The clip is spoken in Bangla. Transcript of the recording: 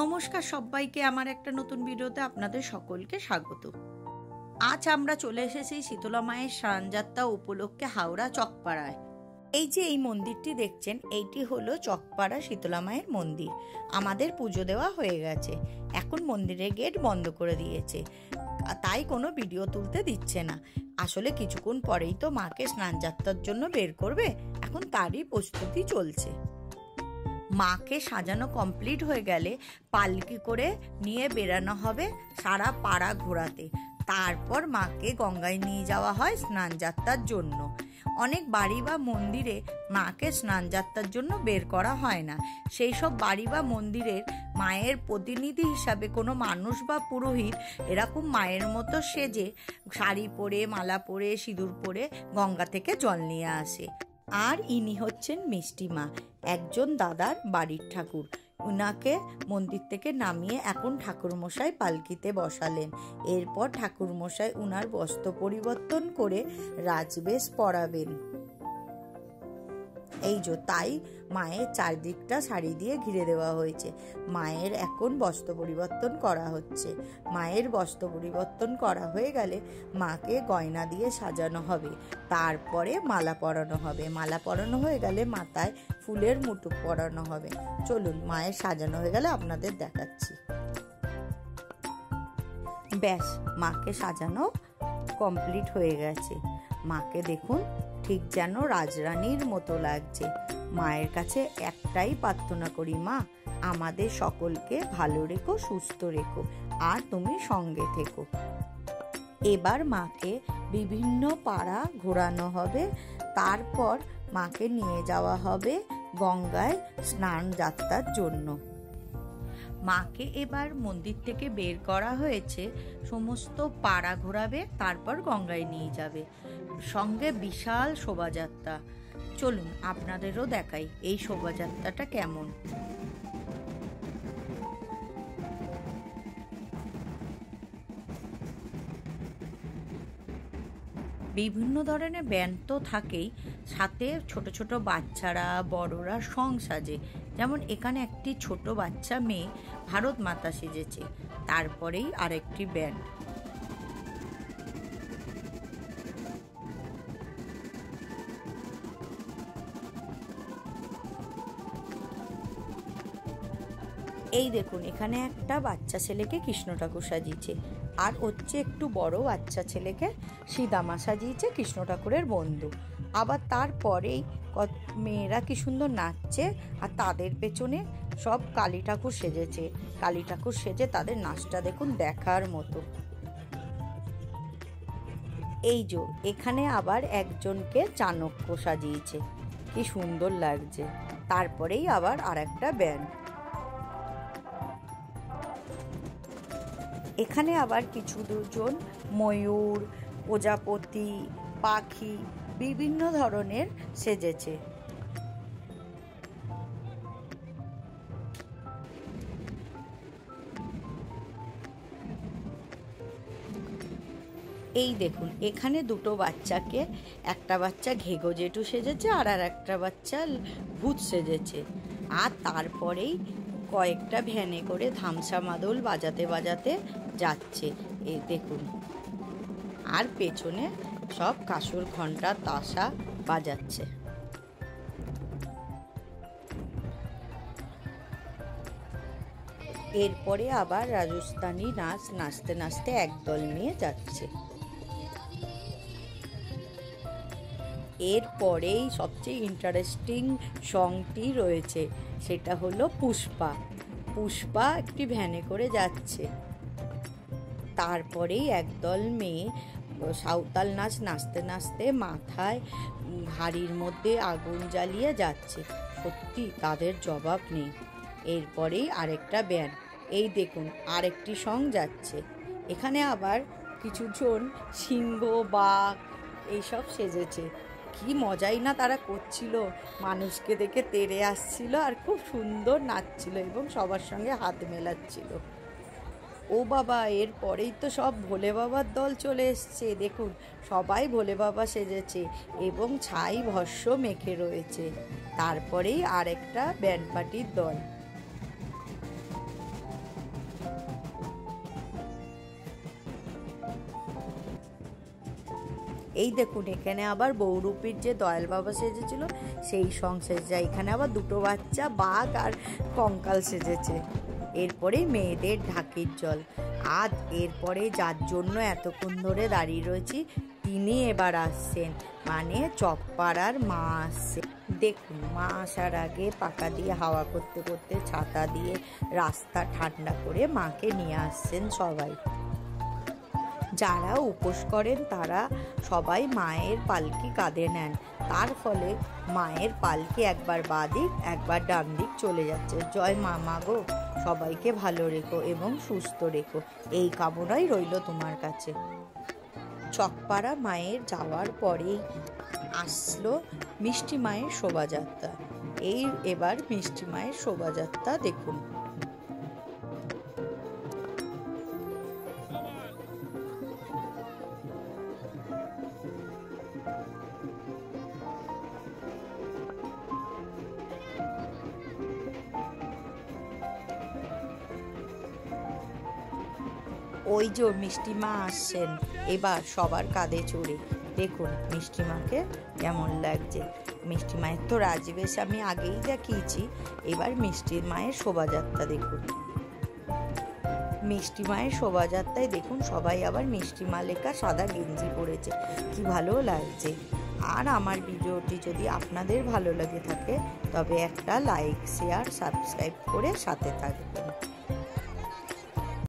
নমস্কার সবাইকে, আমার একটা নতুন ভিডিওতে আপনাদের সকলকে স্বাগত। আজ আমরা চলে এসেছি শীতলা মায়ের স্নানযাত্রা উপলক্ষে হাওড়া চকপাড়ায়। এই যে এই মন্দিরটি দেখছেন, এইটি হলো চকপাড়া শীতলা মায়ের মন্দির। আমাদের পুজো দেওয়া হয়ে গেছে, এখন মন্দিরের গেট বন্ধ করে দিয়েছে, তাই কোনো ভিডিও তুলতে দিচ্ছে না। আসলে কিছুক্ষণ পরেই তো মাকে স্নানযাত্রার জন্য বের করবে, এখন তারই প্রস্তুতি চলছে। মাকে সাজানো কমপ্লিট হয়ে গেলে পালকি করে নিয়ে বেরানো হবে সারা পাড়া ঘোরাতে। তারপর মাকে গঙ্গায় নিয়ে যাওয়া হয় স্নানযাত্রার জন্য। অনেক বাড়ি বা মন্দিরে মাকে স্নানযাত্রার জন্য বের করা হয় না। সেই সব বাড়ি বা মন্দিরের মায়ের প্রতিনিধি হিসাবে কোনো মানুষ বা পুরোহিত এরকম মায়ের মতো সেজে শাড়ি পরে, মালা পরে, সিঁদুর পরে গঙ্গা থেকে জল নিয়ে আসে। আর ইনি হচ্ছেন মিষ্টি মা, একজন দাদার বাড়ির ঠাকুর। উনাকে মন্দির থেকে নামিয়ে এখন ঠাকুরমশাই পালকিতে বসালেন। এরপর ঠাকুরমশাই উনার বস্ত্র পরিবর্তন করে রাজবেশ পরাবেন। এই যে তাই মায়ের চারদিকটা শাড়ি দিয়ে ঘিরে দেওয়া হয়েছে। মায়ের এখন বস্ত্র পরিবর্তন করা হচ্ছে। মায়ের বস্ত্র পরিবর্তন করা হয়ে গেলে মাকে গয়না দিয়ে সাজানো হবে, তারপরে মালা পরানো হবে। মালা পরানো হয়ে গেলে মাথায় ফুলের মুকুট পরানো হবে। চলুন, মায়ের সাজানো হয়ে গেলে আপনাদের দেখাচ্ছি। ব্যাস, মাকে সাজানো কমপ্লিট হয়ে গেছে। মাকে দেখুন, ঠিক যেন রাজরানীর মতো লাগছে। মায়ের কাছে একটাই প্রার্থনা করি, মা আমাদের সকলকে ভালো রেখো, সুস্থ রেখো, আর তুমি সঙ্গে থেকো। এবার মাকে বিভিন্ন পাড়া ঘোরানো হবে, তারপর মাকে নিয়ে যাওয়া হবে গঙ্গায় স্নান যাত্রার জন্য। মাকে এবার মন্দির থেকে বের করা হয়েছে, সমস্ত পাড়া ঘোরাবে, তারপর গঙ্গায় নিয়ে যাবে। সঙ্গে বিশাল শোভাযাত্রা। চলুন আপনাদেরও দেখাই এই শোভাযাত্রাটা কেমন। বিভিন্ন ধরনের ব্যান্ড তো থাকেই, সাথে ছোট ছোট বাচ্চারা, বড়রা সং সাজে। যেমন এখানে একটি ছোট বাচ্চা মেয়ে ভারত মাতা সেজেছে, তারপরেই আরেকটি ব্যান্ড। এই দেখুন, এখানে একটা বাচ্চা ছেলেকে কৃষ্ণ ঠাকুর সাজিয়েছে, আর হচ্ছে একটু বড় বাচ্চা ছেলেকে সীতামা সাজিয়েছে, কৃষ্ণ ঠাকুরের বন্ধু। আবার তারপরেই মেয়েরা কি সুন্দর নাচছে, আর তাদের পেছনে সব কালী ঠাকুর সেজেছে। কালী ঠাকুর সেজে তাদের নাচটা দেখুন, দেখার মতো। এই যে এখানে আবার একজনকে চাণক্য সাজিয়েছে, কি সুন্দর লাগছে। তারপরেই আবার আরেকটা ব্যান্ড। এখানে আবার কিছু দুজন ময়ূর, প্রজাপতি, পাখি বিভিন্ন ধরনের সেজেছে। এই দেখুন, এখানে দুটো বাচ্চাকে, একটা বাচ্চা ঘেঘো জেঠু সেজেছে, আর একটা বাচ্চা ভূত সেজেছে। আর তারপরেই কয়েকটা ভ্যানে করে ধামসা মাদল বাজাতে বাজাতে যাচ্ছে, এই দেখুন। আর পেছনে সব কাসুর ঘন্টা, তাসা বাজাচ্ছে। এরপরে আবার রাজস্থানী নাচ নাচতে নাচতে একদল নিয়ে যাচ্ছে। এরপরেই সবচেয়ে ইন্টারেস্টিং সংটি রয়েছে, সেটা হলো পুষ্পা। পুষ্পা একটি ভ্যানে করে যাচ্ছে। তারপরেই একদল মেয়ে সাঁওতাল নাচ নাচতে নাচতে মাথায় হাড়ির মধ্যে আগুন জ্বালিয়ে যাচ্ছে। সত্যি তাদের জবাব নেই। এরপরেই আরেকটা ব্যান্ড। এই দেখুন, আরেকটি সং যাচ্ছে। এখানে আবার কিছুজন সিংহ, বাঘ এইসব সেজেছে। কি মজাই না তারা করছিল, মানুষকে দেখে তেড়ে আসছিল, আর খুব সুন্দর নাচছিল এবং সবার সঙ্গে হাত মেলাচ্ছিল। ও বাবা, এরপরেই তো সব ভোলে বাবার দল চলে এসছে। দেখুন, সবাই ভোলে বাবা সেজেছে এবং ছাই ভস্য মেখে রয়েছে। তারপরেই আরেকটা ব্যান্ড পার্টির দল। এই দেখুন এখানে আবার বৌরূপীর যে দয়াল বাবা সেজেছিল সেই সং সেজেছে, এখানে আবার দুটো বাচ্চা বাঘ আর কঙ্কাল সেজেছে। এরপরে মেয়েদের ঢাকির জল। আজ এরপরে যার জন্য এতক্ষণ ধরে দাঁড়িয়ে রয়েছি তিনি এবার আসছেন, মানে চকপাড়ার মা আসছে। দেখুন মা আসার আগে পাকা দিয়ে হাওয়া করতে করতে ছাতা দিয়ে রাস্তা ঠান্ডা করে মাকে নিয়ে আসছেন সবাই। যারা উপোস করেন তারা সবাই মায়ের পালকি কাঁধে নেন, তার ফলে মায়ের পালকি একবার বাঁ দিক একবার ডান দিক চলে যাচ্ছে। জয় মা, মা গো সবাইকে ভালো রেখো এবং সুস্থ রেখো, এই কামনাই রইল তোমার কাছে। চকপাড়া মায়ের যাওয়ার পরেই আসলো মিষ্টি মায়ের শোভাযাত্রা। এবার মিষ্টি মায়ের শোভাযাত্রা দেখুন। ওই যে মিষ্টি মা আসছেন এবার সবার কাঁধে চড়ে। দেখুন মিষ্টি মাকে কেমন লাগছে। মিষ্টি মায়ের তো রাজবেশ আমি আগেই দেখিয়েছি, এবার মিষ্টি মায়ের শোভাযাত্রা দেখুন। মিষ্টি মায়ের শোভাযাত্রায় দেখুন সবাই আবার মিষ্টি মা লেখা সাদা গেঞ্জি পরেছে, কি ভালো লাগছে। আর আমার ভিডিওটি যদি আপনাদের ভালো লাগে থাকে তবে একটা লাইক, শেয়ার, সাবস্ক্রাইব করে সাথে থাকবেন।